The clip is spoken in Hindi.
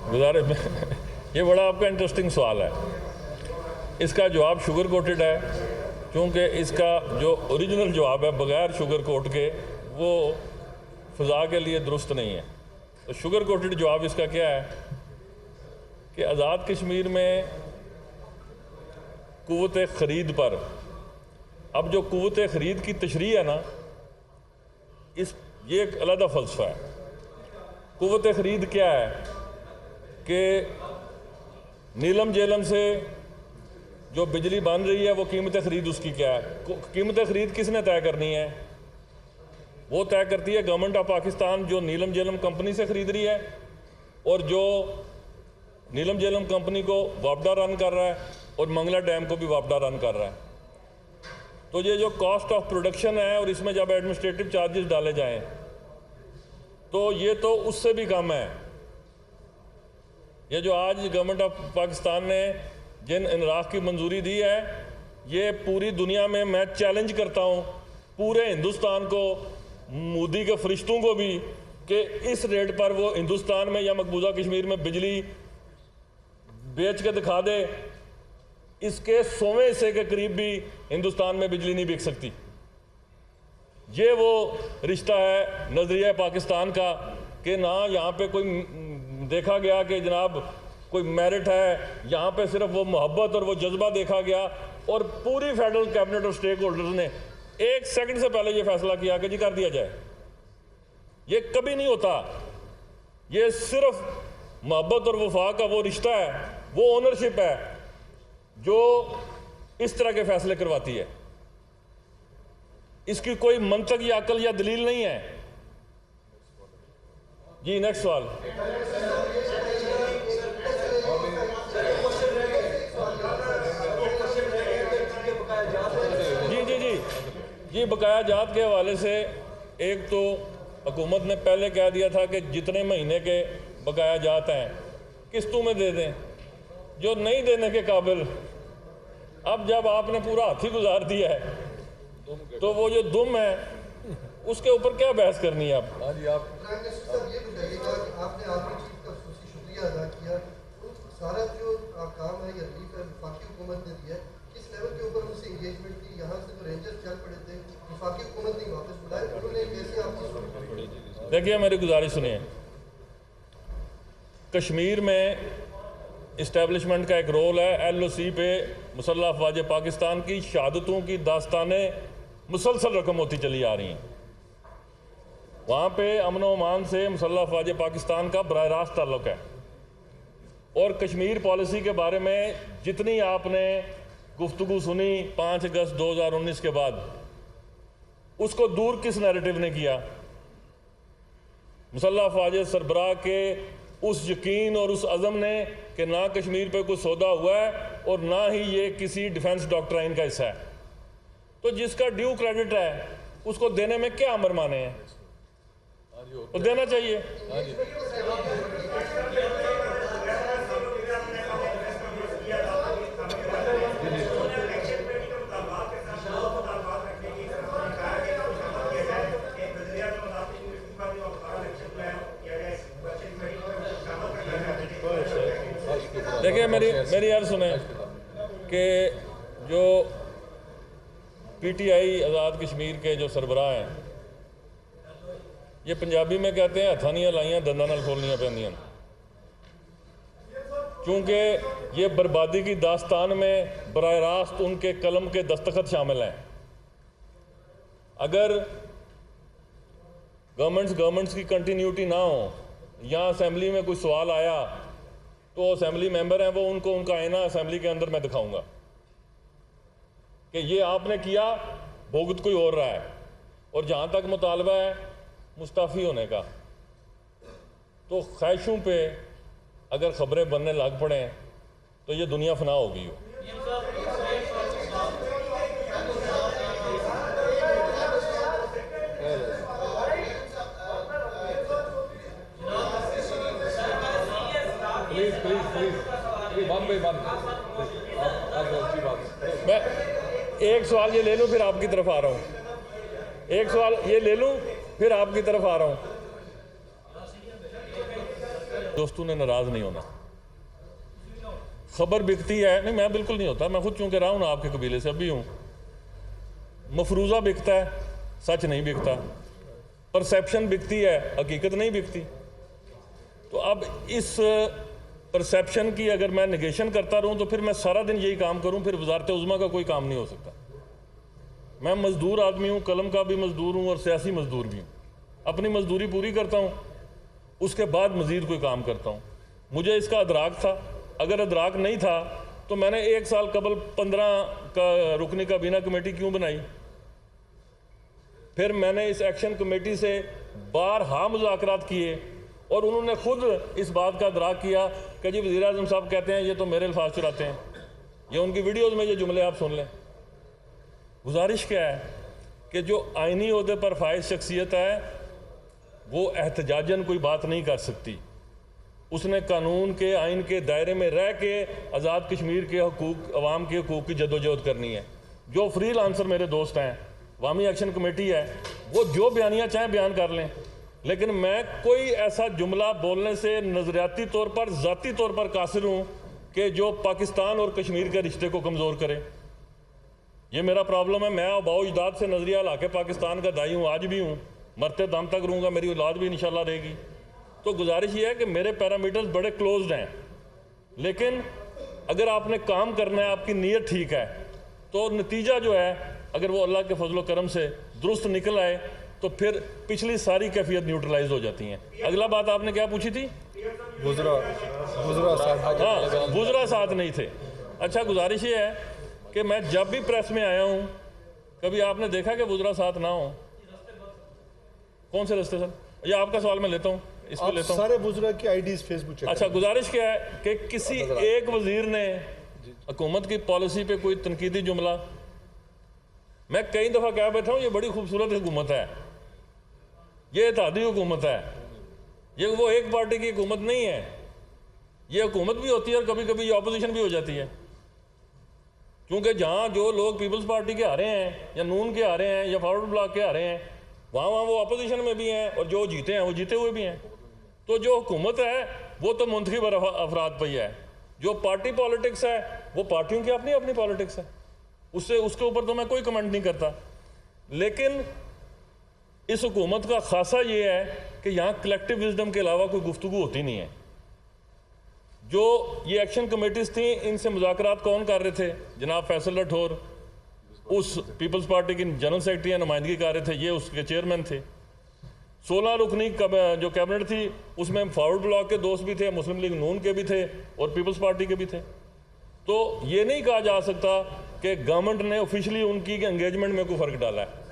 गुजारिश में ये बड़ा आपका इंटरेस्टिंग सवाल है। इसका जवाब शुगर कोटेड है, क्योंकि इसका जो ओरिजिनल जवाब है बग़ैर शुगर कोट के वो फ़ज़ा के लिए दुरुस्त नहीं है। तो शुगर कोटेड जवाब इसका क्या है कि आज़ाद कश्मीर में क़ुव्वत ख़रीद पर, अब जो क़ुव्वत ख़रीद की तशरीह है ना, ये एक अलग फ़लसफ़ा है। क़ुव्वत ख़रीद क्या है कि नीलम जेलम से जो बिजली बन रही है वो कीमत ख़रीद उसकी क्या है? कीमत ख़रीद किसने तय करनी है? वो तय करती है गवर्नमेंट ऑफ पाकिस्तान, जो नीलम जेलम कंपनी से ख़रीद रही है और जो नीलम जेलम कंपनी को वापडा रन कर रहा है और मंगला डैम को भी वापडा रन कर रहा है। तो ये जो कॉस्ट ऑफ प्रोडक्शन है और इसमें जब एडमिनिस्ट्रेटिव चार्जेस डाले जाएं तो ये तो उससे भी कम है। ये जो आज गवर्नमेंट ऑफ पाकिस्तान ने जिन इनराफ की मंजूरी दी है, ये पूरी दुनिया में मैं चैलेंज करता हूँ पूरे हिंदुस्तान को, मोदी के फरिश्तों को भी, कि इस रेट पर वो हिंदुस्तान में या मकबूजा कश्मीर में बिजली बेच के दिखा दे। इसके 100वें हिस्से के करीब भी हिंदुस्तान में बिजली नहीं बिक सकती। ये वो रिश्ता है नज़रिया पाकिस्तान का कि ना यहाँ पे कोई देखा गया कि जनाब कोई मेरिट है, यहाँ पे सिर्फ वो मोहब्बत और वो जज्बा देखा गया। और पूरी फेडरल कैबिनेट और स्टेक होल्डर्स ने 1 सेकंड से पहले ये फैसला किया कि जी कर दिया जाए। ये कभी नहीं होता। ये सिर्फ मोहब्बत और वफा का वो रिश्ता है, वो ओनरशिप है जो इस तरह के फैसले करवाती है। इसकी कोई मंतक या अकल या दलील नहीं है। जी नेक्स्ट सवाल। जी बकाया जात के हवाले से एक तो हुकूमत ने पहले कह दिया था कि जितने महीने के बकाया जात हैं किस्तों में दे दें, जो नहीं देने के काबिल। अब जब आपने पूरा हाथी गुजार दिया है तो वो जो दुम है उसके ऊपर क्या बहस करनी है? आप ये बताइएगा कि आपने आर्मी चीफ का शुक्रिया अदा किया, सारा जो काम है या रिलीफ है वफाकी हुकूमत ने दिया, किस लेवल के ऊपर उनसे इंगेजमेंट थी? यहाँ से तो रेंजर चल पड़े थे, वफाकी हुकूमत ने वापस बुलाए, उन्होंने कैसे आपकी? देखिए मेरी गुजारिश सुनिए, कश्मीर में इस्टेब्लिशमेंट का एक रोल है। LOC पे मुसल्लह अफवाज पाकिस्तान की शहादतों की दास्तानें मुसलसल रकम होती चली आ रही हैं। वहाँ पे अमन व अमान से मुसल्लह अफवाज पाकिस्तान का बराह रास्त ताल्लुक़ है। और कश्मीर पॉलिसी के बारे में जितनी आपने गुफ्तगू सुनी 5 अगस्त 2019 के बाद, उसको दूर किस नैरेटिव ने किया? मुसल्लह अफवाज सरबराह के उस यकीन और उस अज़म ने कि ना कश्मीर पे कोई सौदा हुआ है और ना ही ये किसी डिफेंस डॉक्ट्राइन का हिस्सा है। तो जिसका ड्यू क्रेडिट है उसको देने में क्या अमर माने हैं? तो देना चाहिए। देखिए मेरी यार सुने कि जो PTI आज़ाद कश्मीर के जो सरबराह हैं, ये पंजाबी में कहते हैं हथानियाँ लाइयाँ दंदा नाल खोलनियाँ पैंदियां, क्योंकि ये बर्बादी की दास्तान में बराह रास्त उनके कलम के दस्तखत शामिल हैं। अगर गवर्नमेंट्स की कंटिन्यूटी ना हो, यहाँ असेंबली में कोई सवाल आया तो असेंबली मेंबर हैं वो उनको उनका आईना असेंबली के अंदर मैं दिखाऊंगा कि ये आपने किया, भुगत कोई और रहा है। और जहाँ तक मुतालबा है मुस्ताफ़ी होने का, तो ख्वाहिशों पे अगर ख़बरें बनने लग पड़ें तो ये दुनिया फना होगी। मैं एक सवाल ये ले लूँ फिर आपकी तरफ आ रहा हूँ, एक सवाल ये ले लूँ फिर आपकी तरफ आ रहा हूँ। दोस्तों ने नाराज़ नहीं होना। खबर बिकती है, नहीं मैं बिल्कुल नहीं होता, मैं खुद चूंकि रहा हूँ ना आपके कबीले से, अभी हूँ। मफरूज़ा बिकता है, सच नहीं बिकता। परसेप्शन बिकती है, हकीकत नहीं बिकती। तो अब इस परसेप्शन की अगर मैं निगेशन करता रहूँ तो फिर मैं सारा दिन यही काम करूँ, फिर वजारत उज़्मा का कोई काम नहीं हो सकता। मैं मज़दूर आदमी हूँ, कलम का भी मज़दूर हूँ और सियासी मज़दूर भी हूँ। अपनी मज़दूरी पूरी करता हूँ, उसके बाद मज़ीद कोई काम करता हूँ। मुझे इसका अदराक था, अगर अदराक नहीं था तो मैंने 1 साल कबल 15 का रुकनी काबीना कमेटी क्यों बनाई। फिर मैंने इस एक्शन कमेटी से बारहा मुज़ाकरात किए और उन्होंने खुद इस बात का अदराक किया कि जी वज़ीर आज़म साहब कहते हैं ये तो मेरे अल्फाज चुराते हैं। ये उनकी वीडियोज़ में ये जुमले आप सुन लें। गुजारिश क्या है कि जो आइनी ओहदे पर फाइज शख्सियत है वो एहतजाजन कोई बात नहीं कर सकती। उसने कानून के आइन के दायरे में रह के आज़ाद कश्मीर के हकूक़, अवाम के हकूक़ की जदोजहद करनी है। जो फ्री लांसर मेरे दोस्त हैं, अवामी एक्शन कमेटी है, वो जो बयानियाँ चाहें बयान कर लें, लेकिन मैं कोई ऐसा जुमला बोलने से नज़रियाती तौर पर, ज़ाती तौर पर कासिर हूँ कि जो पाकिस्तान और कश्मीर के रिश्ते को कमज़ोर करे। ये मेरा प्रॉब्लम है। मैं बाओ इजदाद से नज़रिया ला के पाकिस्तान का दाई हूँ, आज भी हूँ, मरते दम तक रहूँगा, मेरी औलाद भी इंशाल्लाह रहेगी। तो गुजारिश ये है कि मेरे पैरामीटर्स बड़े क्लोज्ड हैं, लेकिन अगर आपने काम करना है, आपकी नीयत ठीक है, तो नतीजा जो है अगर वो अल्लाह के फजल करम से दुरुस्त निकल आए तो फिर पिछली सारी कैफियत न्यूट्रलाइज हो जाती हैं। अगला बात आपने क्या पूछी थी? गुजरा साथ नहीं थे। अच्छा, गुजारिश ये है कि मैं जब भी प्रेस में आया हूँ, कभी आपने देखा कि गुजरा साथ ना हो? कौन से रास्ते सर? ये आपका सवाल मैं लेता हूँ, इस पर लेता हूँ। सारे बुजुर्ग की आईडीज फेसबुक चेक। अच्छा, गुजारिश क्या है कि किसी एक वजीर ने हुकूमत की पॉलिसी पे कोई तनकीदी जुमला, मैं कई दफ़ा कह बैठा हूँ ये बड़ी खूबसूरत हुकूमत है, ये इत्तेहादी हुकूमत है, ये वो एक पार्टी की हुकूमत नहीं है। ये हुकूमत भी होती है और कभी कभी ये अपोजिशन भी हो जाती है, क्योंकि जहाँ जो लोग पीपल्स पार्टी के आ रहे हैं या नून के आ रहे हैं या फॉरवर्ड ब्लॉक के आ रहे हैं, वहाँ वो अपोजिशन में भी हैं और जो जीते हैं वो जीते हुए भी हैं। तो जो हुकूमत है वो तो मुंतखब अफराद पर ही है। जो पार्टी पॉलिटिक्स है वो पार्टियों की अपनी अपनी पॉलिटिक्स है, उसके ऊपर तो मैं कोई कमेंट नहीं करता। लेकिन इस हुकूमत का खासा ये है कि यहाँ कलेक्टिव विजडम के अलावा कोई गुफ्तगू होती नहीं है। जो ये एक्शन कमेटीज थी, इनसे मुज़ाकरात कौन कर रहे थे? जनाब फैसल राठौर उस पीपल्स पार्टी की जनरल सेक्रेटरी या नुमाइंदगी कर रहे थे, ये उसके चेयरमैन थे। 16 रुकनी जो कैबिनेट थी उसमें फॉरवर्ड ब्लॉक के दोस्त भी थे, मुस्लिम लीग नून के भी थे और पीपल्स पार्टी के भी थे। तो ये नहीं कहा जा सकता कि गवर्नमेंट ने ऑफिशियली उनकी एंगेजमेंट में कोई फ़र्क डाला है।